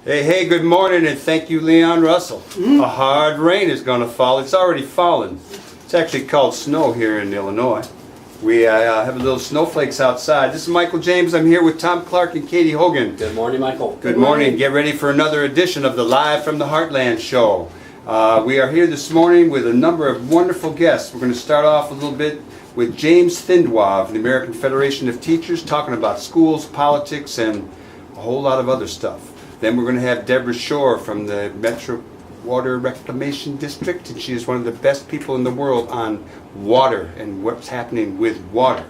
Hey, good morning, and thank you, Leon Russell. A hard rain is going to fall. It's already fallen. It's actually called snow here in Illinois. We have little snowflakes outside. This is Michael James. I'm here with Tom Clark and Katie Hogan. Good morning, Michael. Good morning. Get ready for another edition of the Live from the Heartland show. We are here this morning with a number of wonderful guests. We're going to start off a little bit with James Thindwa of the American Federation of Teachers, talking about schools, politics, and a whole lot of other stuff. Then we're going to have Deborah Shore from the Metro Water Reclamation District, and she is one of the best people in the world on water and what's happening with water.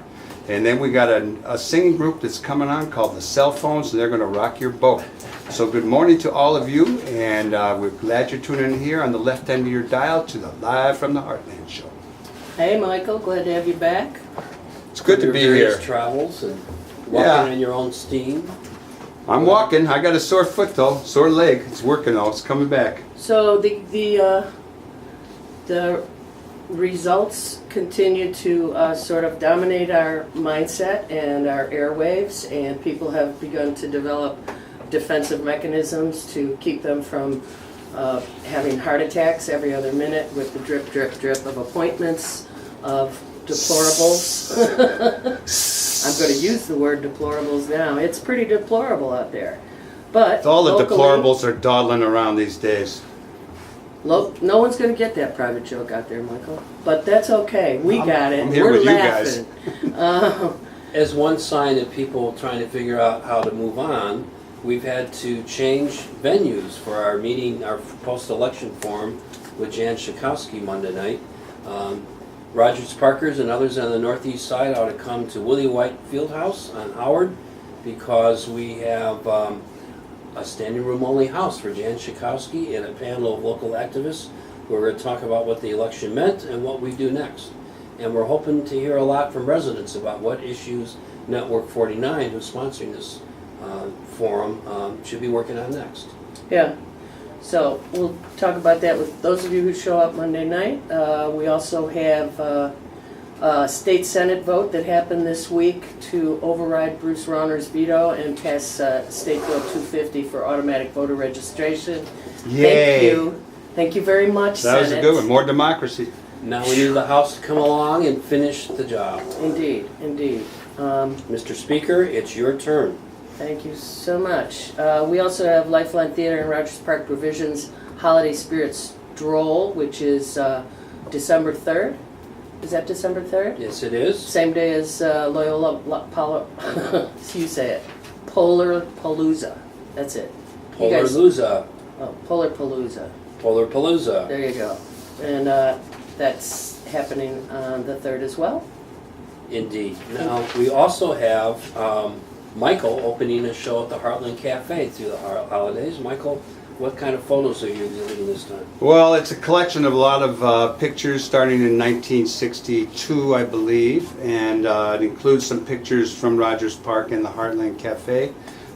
And then we got a singing group that's coming on called the Cell Phones, and they're going to rock your boat. So good morning to all of you, and we're glad you're tuning in here on the left end of your dial to the Live from the Heartland show. Hey Michael, glad to have you back. It's good to be here. Travels and walking on your own steam. I'm walking. I got a sore foot though, sore leg. It's working though. It's coming back. So the results continue to sort of dominate our mindset and our airwaves, and people have begun to develop defensive mechanisms to keep them from having heart attacks every other minute with the drip, drip, drip of appointments, of deplorables. I'm going to use the word deplorables now. It's pretty deplorable out there. But All the locally, deplorables are dawdling around these days. no one's going to get that private joke out there, Michael. But that's okay. We got it. I'm here We're with laughing. you guys. As one sign of people trying to figure out how to move on, we've had to change venues for our meeting, our post-election forum with Jan Schakowsky Monday night. Rogers Parkers and others on the northeast side ought to come to Willie White Fieldhouse on Howard, because we have a standing room only house for Jan Schakowsky and a panel of local activists who are going to talk about what the election meant and what we do next. And we're hoping to hear a lot from residents about what issues Network 49, who's sponsoring this forum, should be working on next. Yeah. So we'll talk about that with those of you who show up Monday night. We also have a state senate vote that happened this week to override Bruce Rauner's veto and pass State Bill 250 for automatic voter registration. Yay! Thank you very much, That was a Senate. good one. More democracy. Now we need the House to come along and finish the job. Indeed, indeed. Mr. Speaker, it's your turn. Thank you so much. We also have Lifeline Theater and Rogers Park Provisions Holiday Spirit Stroll, which is December 3rd. Is that December 3rd? Yes, it is. Same day as Loyola, you say it, Polar Palooza. That's it. You guys- Polarpalooza. Oh, Polar Palooza. Polarpalooza. There you go. And that's happening on the 3rd as well. Indeed. Now, we also have Michael opening a show at the Heartland Cafe through the holidays. Michael, what kind of photos are you exhibiting this time? Well, it's a collection of a lot of pictures starting in 1962, I believe, and it includes some pictures from Rogers Park and the Heartland Cafe.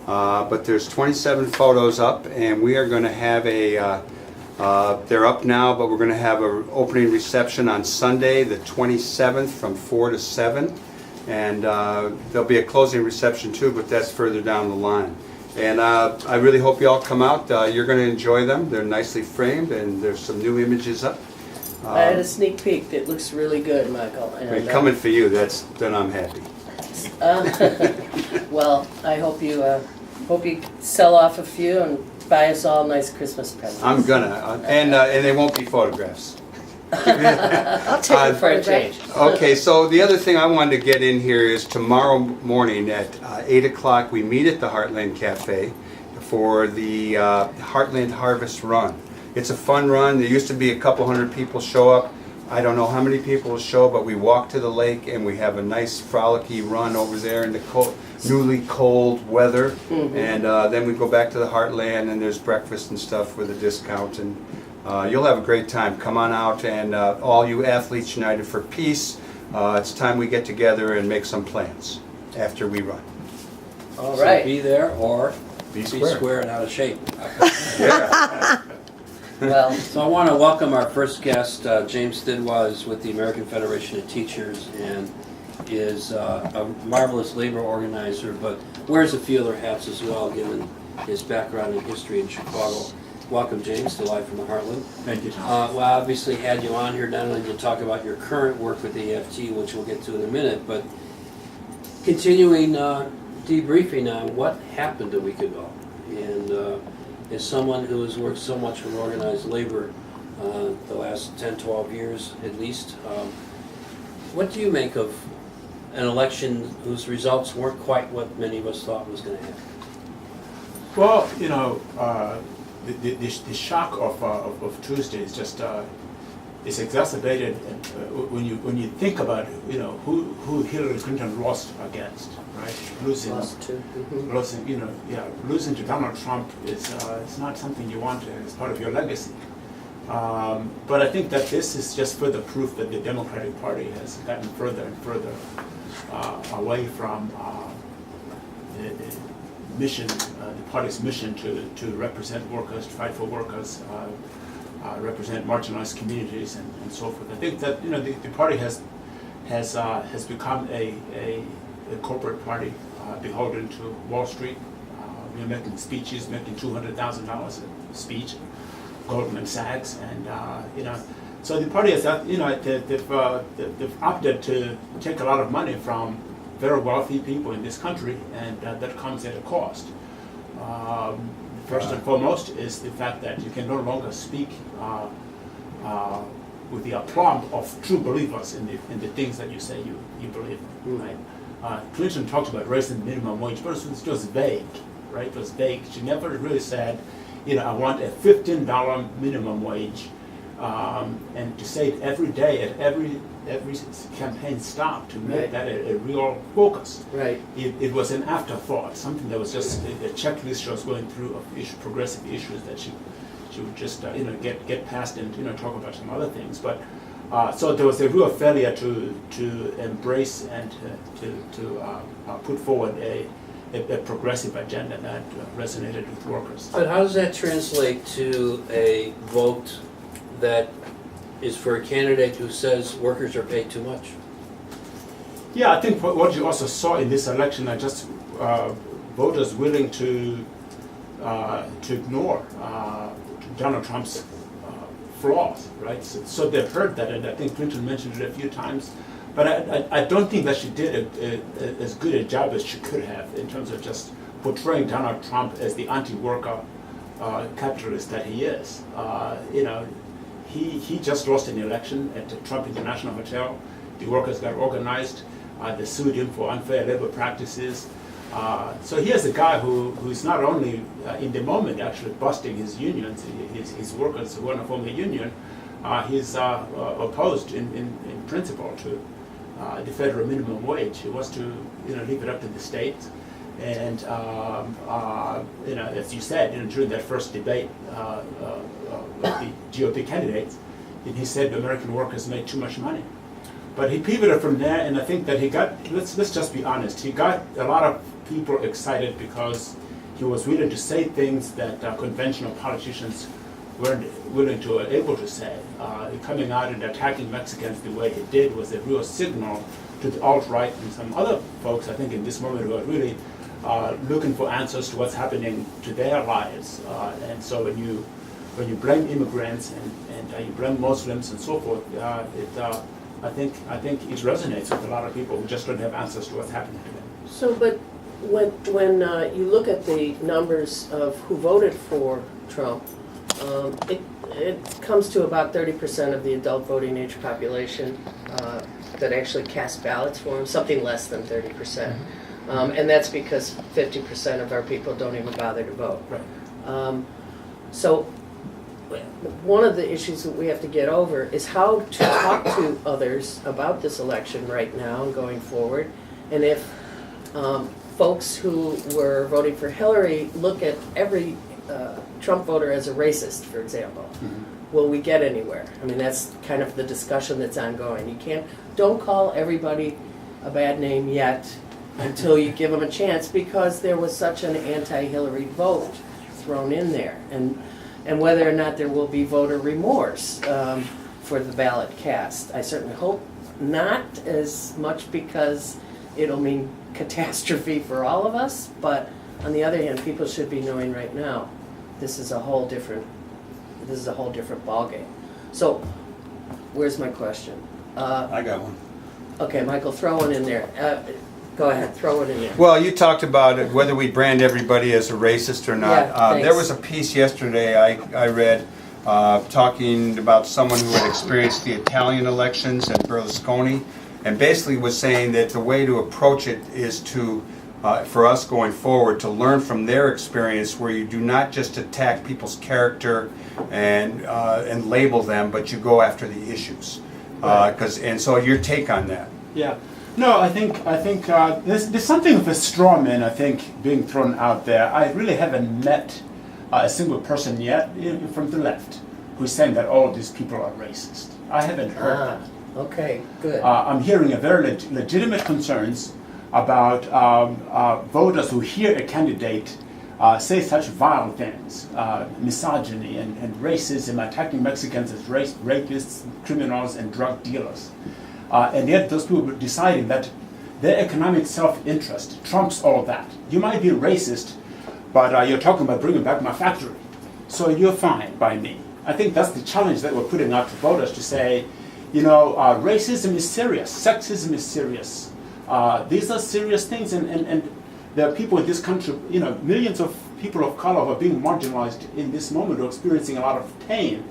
But there's 27 photos up, and we are going to have they're up now, but we're going to have an opening reception on Sunday, the 27th, from 4 to 7. And there'll be a closing reception too, but that's further down the line. And I really hope you all come out. You're going to enjoy them. They're nicely framed, and there's some new images up. I had a sneak peek. It looks really good, Michael. And, Coming for you, then I'm happy. Well, I hope you sell off a few and buy us all nice Christmas presents. I'm gonna, and they won't be photographs. I'll take it for a change. Okay, so the other thing I wanted to get in here is tomorrow morning at 8 o'clock we meet at the Heartland Cafe for the Heartland Harvest Run. It's a fun run. There used to be a couple hundred people show up. I don't know how many people will show, but we walk to the lake and we have a nice frolicky run over there in the newly cold weather. Mm-hmm. And then we go back to the Heartland, and there's breakfast and stuff with a discount. And you'll have a great time. Come on out, and all you Athletes United for Peace, it's time we get together and make some plans after we run. All So right. be there or Be be square. square and out of shape. Yeah. Well, So I want to welcome our first guest. James Thindwa is with the American Federation of Teachers and is a marvelous labor organizer, but wears a few other hats as well, given his background and history in Chicago. Welcome, James, to Live from the Heartland. Thank you, Tom. Well, I obviously had you on here not only to talk about your current work with the EFT, which we'll get to in a minute, but continuing debriefing on what happened a week ago. And as someone who has worked so much with organized labor the last 10, 12 years at least, what do you make of an election whose results weren't quite what many of us thought was going to happen? Well, you know, the shock of Tuesday is just is exacerbated when you think about, you know, who Hillary Clinton lost against, right? Losing to Donald Trump is it's not something you want as part of your legacy. But I think that this is just further proof that the Democratic Party has gotten further and further away from the mission, the party's mission to represent workers, to fight for workers, represent marginalized communities, and so forth. I think that, you know, the party has become a corporate party beholden to Wall Street. We're making speeches, making $200,000 a speech, Goldman Sachs, and you know, so the party has, you know, they've opted to take a lot of money from very wealthy people in this country, and that comes at a cost. First and foremost is the fact that you can no longer speak with the aplomb of true believers in the things that you say you believe in, right? Clinton talked about raising the minimum wage, but it was just vague, right? It was vague. She never really said, you know, I want a $15 minimum wage, and to say it every day at every campaign stop to make that a real focus. Right. It was an afterthought, something that was just a checklist she was going through of progressive issues that she would just you know, get past and, you know, talk about some other things. But so there was a real failure to embrace and to put forward a progressive agenda that resonated with workers. But how does that translate to a vote that is for a candidate who says workers are paid too much? Yeah, I think what you also saw in this election are just voters willing to ignore Donald Trump's flaws, right? So they've heard that, and I think Clinton mentioned it a few times. But I don't think that she did as good a job as she could have in terms of just portraying Donald Trump as the anti-worker capitalist that he is. You know, he just lost an election at the Trump International Hotel. The workers got organized. They sued him for unfair labor practices. So here's a guy who's not only in the moment actually busting his unions, his workers who want to form a union, he's opposed in principle to the federal minimum wage. He wants to, you know, leave it up to the states. And you know, as you said, you know, during that first debate with the GOP candidates, he said American workers make too much money. But he pivoted from there, and I think that he got, let's just be honest, he got a lot of people excited because he was willing to say things that conventional politicians weren't willing to or able to say. Coming out and attacking Mexicans the way he did was a real signal to the alt-right and some other folks, I think, in this moment who are really looking for answers to what's happening to their lives. And so when you blame immigrants and you blame Muslims and so forth, I think it resonates with a lot of people who just don't have answers to what's happening to them. So, but when you look at the numbers of who voted for Trump, it comes to about 30% of the adult voting age population that actually cast ballots for him, something less than 30%. And that's because 50% of our people don't even bother to vote. Right. So one of the issues that we have to get over is how to talk to others about this election right now and going forward. And if folks who were voting for Hillary look at every Trump voter as a racist, for example, will we get anywhere? I mean, that's kind of the discussion that's ongoing. Don't call everybody a bad name yet until you give them a chance, because there was such an anti-Hillary vote thrown in there. And whether or not there will be voter remorse for the ballot cast. I certainly hope not as much, because it'll mean catastrophe for all of us, but On the other hand, people should be knowing right now, this is a whole different ballgame. So, where's my question? I got one. Okay, Michael, throw one in there. Go ahead, throw it in there. Well, you talked about it, whether we brand everybody as a racist or not. Yeah, There thanks. was a piece yesterday I read talking about someone who had experienced the Italian elections and Berlusconi, and basically was saying that the way to approach it is to, for us going forward, to learn from their experience, where you do not just attack people's character and label them, but you go after the issues. And so your take on that? Yeah. No, I think there's something of a straw man, I think, being thrown out there. I really haven't met a single person yet from the left who's saying that all these people are racist. I haven't heard that. Okay, good. I'm hearing a very legitimate concerns about voters who hear a candidate say such vile things, misogyny and racism, attacking Mexicans as rapists, criminals, and drug dealers. And yet those people are deciding that their economic self-interest trumps all that. You might be racist, but you're talking about bringing back my factory. So you're fine by me. I think that's the challenge that we're putting out to voters, to say, racism is serious, sexism is serious. These are serious things, and there are people in this country, millions of people of color who are being marginalized in this moment, who are experiencing a lot of pain.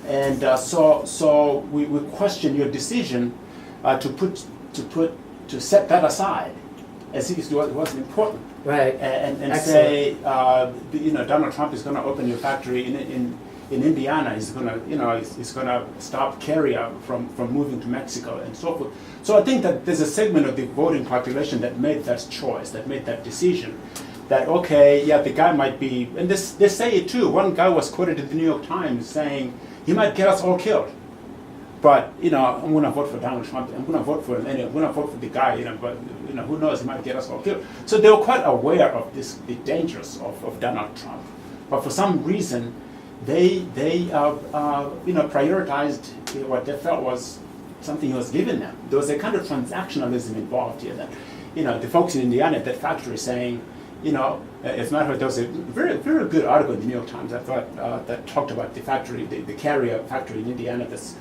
And so we question your decision to set that aside as if it wasn't important. Right. And Excellent. say, Donald Trump is going to open your factory in Indiana. He's going to stop carrier from moving to Mexico and so forth. So I think that there's a segment of the voting population that made that choice, that made that decision. That the guy might be, and they say it too. One guy was quoted in the New York Times saying he might get us all killed, but I'm going to vote for Donald Trump. I'm going to vote for him. I'm going to vote for the guy. But who knows? He might get us all killed. So they were quite aware of the dangers of Donald Trump, but for some reason, they prioritized what they felt was something he was giving them. There was a kind of transactionalism involved here. That the folks in Indiana at that factory saying, as a matter of fact, there was a very, very good article in the New York Times, I thought, that talked about the factory, the carrier factory in Indiana that's,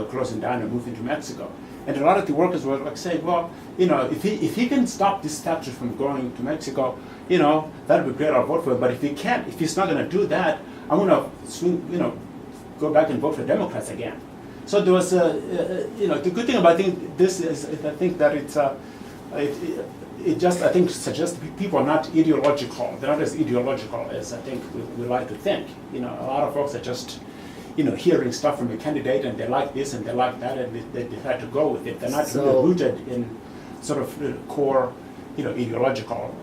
closing down and moving to Mexico. And a lot of the workers were like saying, well, if he can stop this factory from going to Mexico, that would be great, I'll vote for him. But if he can't, if he's not going to do that, I'm going to swing, go back and vote for Democrats again. So there was the good thing about this is I think that it just, I think, suggests people are not ideological. They're not as ideological as I think we like to think. A lot of folks are just, hearing stuff from a candidate and they like this and they like that and they decide to go with it. They're not really rooted in sort of core, ideological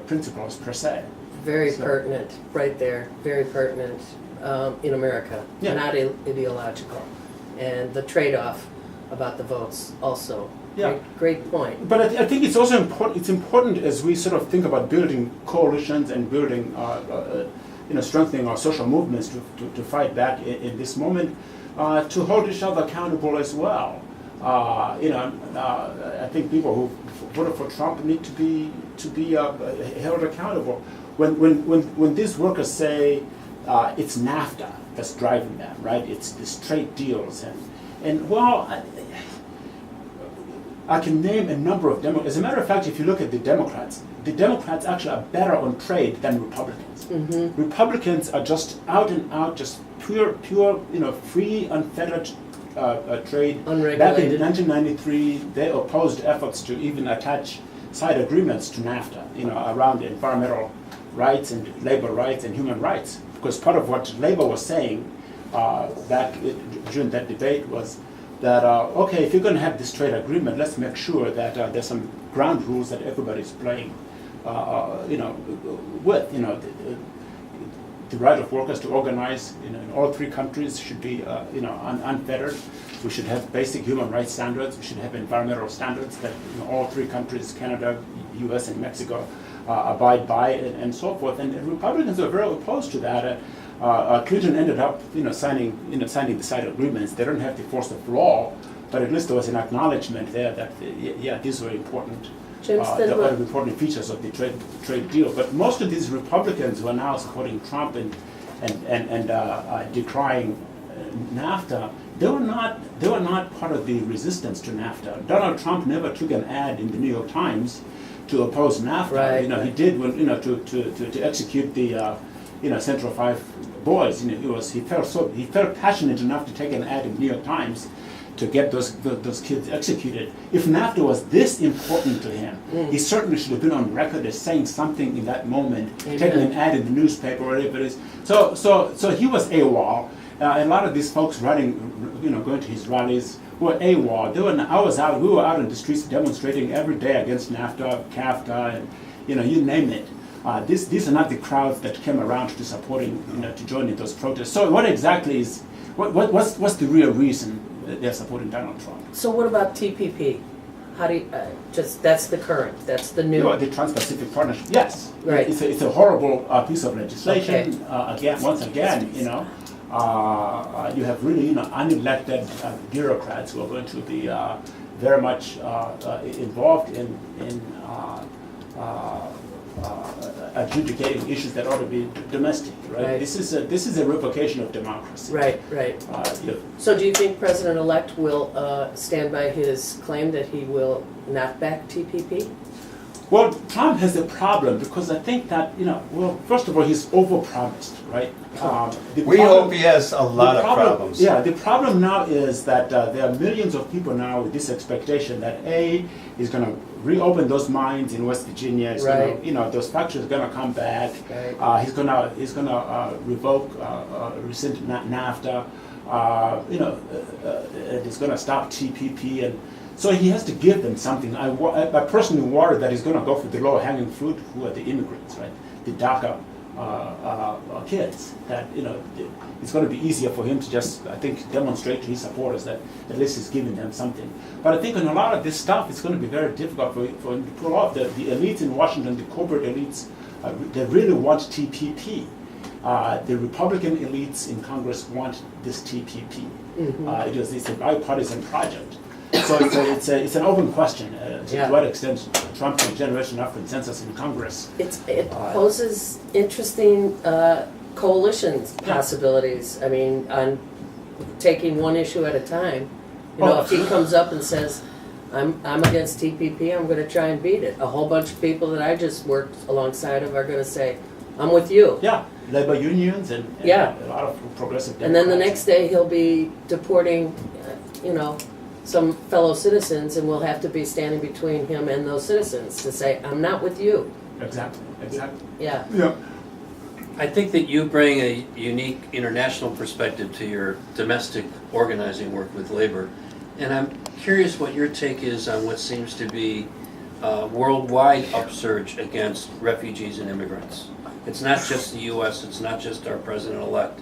principles per se. Very pertinent, right there. Very pertinent in America. Yeah. Not ideological. And the trade-off about the votes also. Yeah. Great point. But I think it's also important. It's important as we sort of think about building coalitions and building, strengthening our social movements to fight back in this moment, to hold each other accountable as well. I think people who voted for Trump need to be held accountable. When these workers say it's NAFTA that's driving them, right? It's these trade deals and I can name a number of Democrats. As a matter of fact, if you look at the Democrats actually are better on trade than Republicans. Mm-hmm. Republicans are just out and out, just pure, free, unfettered trade. Unregulated. Back in 1993, they opposed efforts to even attach side agreements to NAFTA, around environmental rights and labor rights and human rights. Because part of what labor was saying back during that debate was that, if you're going to have this trade agreement, let's make sure that there's some ground rules that everybody's playing, with. The right of workers to organize in all three countries should be, unfettered. We should have basic human rights standards. We should have environmental standards that all three countries, Canada, U.S., and Mexico, abide by, and so forth. And Republicans are very opposed to that. Clinton ended up, signing the side agreements. They don't have the force of law, but at least there was an acknowledgement there that yeah, these were important. James There were Thindwa, important features of the trade deal. But most of these Republicans who are now supporting Trump and decrying NAFTA, they were not part of the resistance to NAFTA. Donald Trump never took an ad in the New York Times to oppose NAFTA. Right, He right. did when to execute the Central 5 boys. He felt passionate enough to take an ad in the New York Times to get those kids executed. If NAFTA was this important to him, he certainly should have been on record as saying something in that moment, Amen. taking an ad in the newspaper or whatever it is. So he was AWOL. A lot of these folks running, going to his rallies were AWOL. We were out in the streets demonstrating every day against NAFTA, CAFTA, and you name it. These are not the crowds that came around to supporting, to join in those protests. So what exactly is, what's the real reason that they're supporting Donald Trump? so what about TPP? How do you, that's the current, that's the new. The Trans-Pacific Partnership, yes. Right. It's a horrible piece of legislation. Okay. Once again, you have really, unelected bureaucrats who are going to be very much involved in adjudicating issues that ought to be domestic, right? Right. This is a revocation of democracy. Right. So do you think President-elect will stand by his claim that he will knock back TPP? Well, Trump has a problem because I think that, first of all, he's overpromised, right? We hope he has a lot of problems. Yeah, the problem now is that there are millions of people now with this expectation that he's going to reopen those mines in West Virginia. He's Right. gonna, those factories are going to come back. Right. He's going to revoke, rescind NAFTA. He's going to stop TPP, and so he has to give them something. I personally worry that he's going to go for the low-hanging fruit, who are the immigrants, right? The DACA kids. That it's going to be easier for him to just, I think, demonstrate to his supporters that at least he's giving them something. But I think on a lot of this stuff, it's going to be very difficult for him to pull off. The elites in Washington, the corporate elites, they really want TPP. The Republican elites in Congress want this TPP. Mm-hmm. It's a bipartisan project. So it's an open question to what extent Trump can generate enough consensus in Congress. It poses interesting coalitions possibilities. I mean, on taking one issue at a time. If he comes up and says, I'm against TPP, I'm going to try and beat it. A whole bunch of people that I just worked alongside of are going to say, I'm with you. Yeah, labor unions and Yeah. a lot of progressive Democrats. And then the next day he'll be deporting, some fellow citizens, and we'll have to be standing between him and those citizens to say, I'm not with you. Exactly. Yeah. Yeah. I think that you bring a unique international perspective to your domestic organizing work with labor. And I'm curious what your take is on what seems to be a worldwide upsurge against refugees and immigrants. It's not just the U.S., it's not just our president-elect,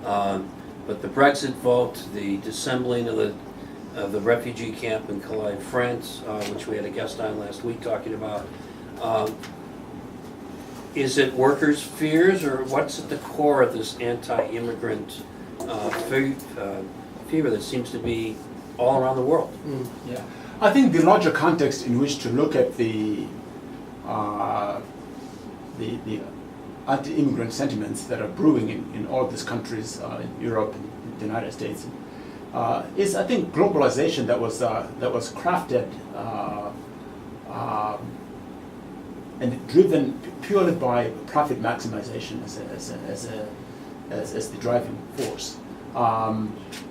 but the Brexit vote, the dissembling of the refugee camp in Calais, France, which we had a guest on last week talking about. Is it workers' fears, or what's at the core of this anti-immigrant fever that seems to be all around the world? Yeah, I think the larger context in which to look at the anti-immigrant sentiments that are brewing in all these countries, in Europe and the United States, is, I think, globalization that was crafted and driven purely by profit maximization as the driving force,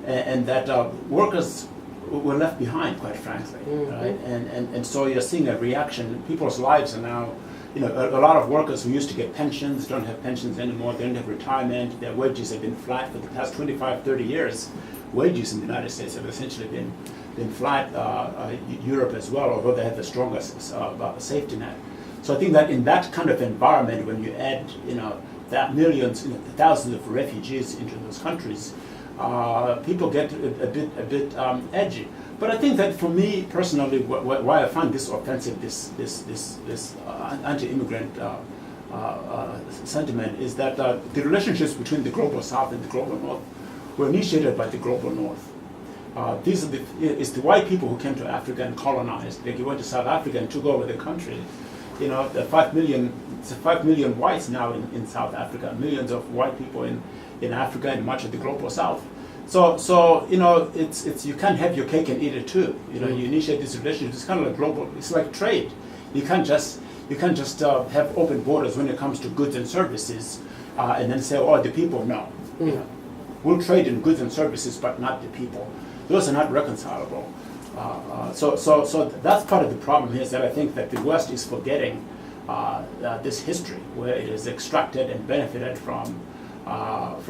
and that workers were left behind, quite frankly, right? And so you're seeing a reaction. People's lives are now, a lot of workers who used to get pensions don't have pensions anymore. They don't have retirement. Their wages have been flat for the past 25, 30 years. Wages in the United States have essentially been flat. Europe as well, although they have the strongest safety net. So I think that in that kind of environment, when you add, that millions, thousands of refugees into those countries, people get a bit edgy. But I think that for me personally, why I find this offensive, this anti-immigrant sentiment, is that the relationships between the global South and the global North were initiated by the global North. It's the white people who came to Africa and colonized. They went to South Africa and took over the country. You know, the 5 million whites now in South Africa, millions of white people in Africa and much of the global South. So you know, it's you can't have your cake and eat it too. You know, you initiate this relationship. It's kind of like global. It's like trade. You can't just have open borders when it comes to goods and services, and then say, oh, the people, no. You know, we'll trade in goods and services, but not the people. Those are not reconcilable. So that's part of the problem here, is that I think that the West is forgetting this history where it is extracted and benefited from the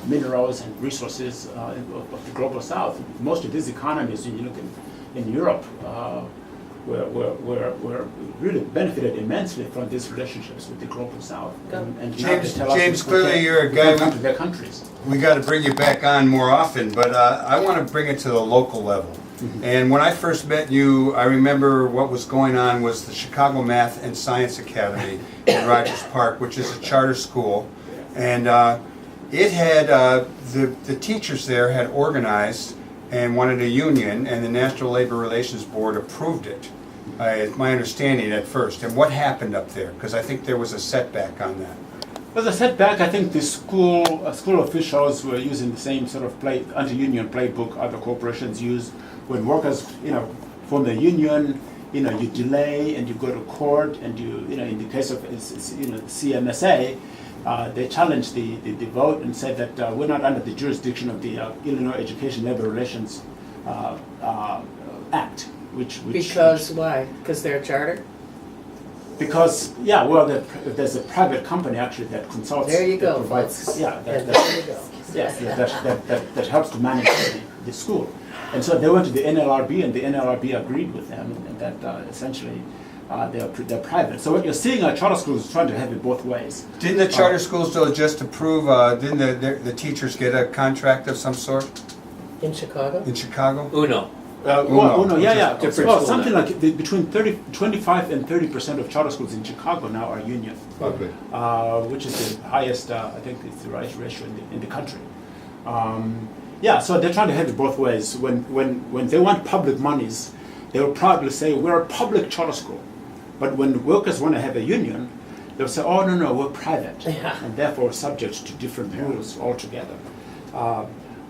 minerals and resources of the global South. Most of these economies, when you look in Europe, were really benefited immensely from these relationships with the global South. And James, clearly you're a guy. Come to their countries. We got to bring you back on more often, but I want to bring it to the local level. And when I first met you, I remember what was going on was the Chicago Math and Science Academy in Rogers Park, which is a charter school, and it had the teachers there had organized and wanted a union, and the National Labor Relations Board approved it. It's my understanding at first. And what happened up there? Because I think there was a setback on that. Well, the setback, I think the school officials were using the same sort of anti-union playbook other corporations use. When workers, form the union, you delay and you go to court, and in the case of CMSA, they challenged the vote and said that we're not under the jurisdiction of the Illinois Education Labor Relations Act, Because why? Because they're a charter? Because there's a private company actually that consults. There you that go, provides, folks. yeah, There you go. yes, that helps to manage the school. And so they went to the NLRB, and the NLRB agreed with them, and that essentially they're private. So what you're seeing are charter schools trying to have it both ways. Didn't the charter schools though just approve? Didn't the teachers get a contract of some sort In Chicago? in Chicago? Uno. Different school something now. like between 25 and 30% of charter schools in Chicago now are union, Okay. which is the highest. I think it's the highest ratio in the country. So they're trying to have it both ways. When they want public monies, they will probably say we're a public charter school, but when workers want to have a union, they'll say, oh no, we're private, and therefore subject to different rules altogether.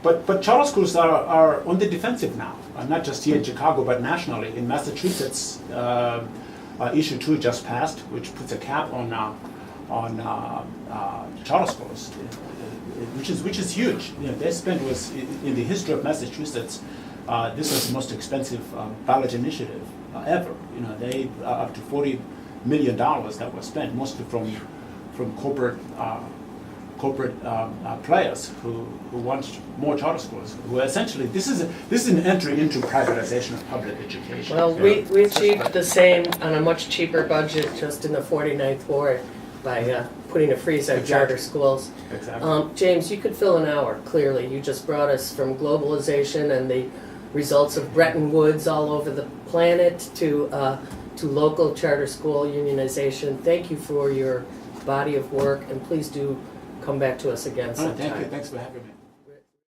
But charter schools are on the defensive now, not just here in Chicago, but nationally. In Massachusetts, issue 2 just passed, which puts a cap on charter schools, which is huge. Their spend was in the history of Massachusetts. This was the most expensive ballot initiative ever. They up to $40 million that was spent, mostly from corporate players who want more charter schools. Who essentially this is an entry into privatization of public education. Well, we achieved the same on a much cheaper budget just in the 49th ward by putting a freeze on charter schools. Exactly. James, you could fill an hour, clearly. You just brought us from globalization and the results of Bretton Woods all over the planet to local charter school unionization. Thank you for your body of work, and please do come back to us again sometime. Thank you. Thanks for having me.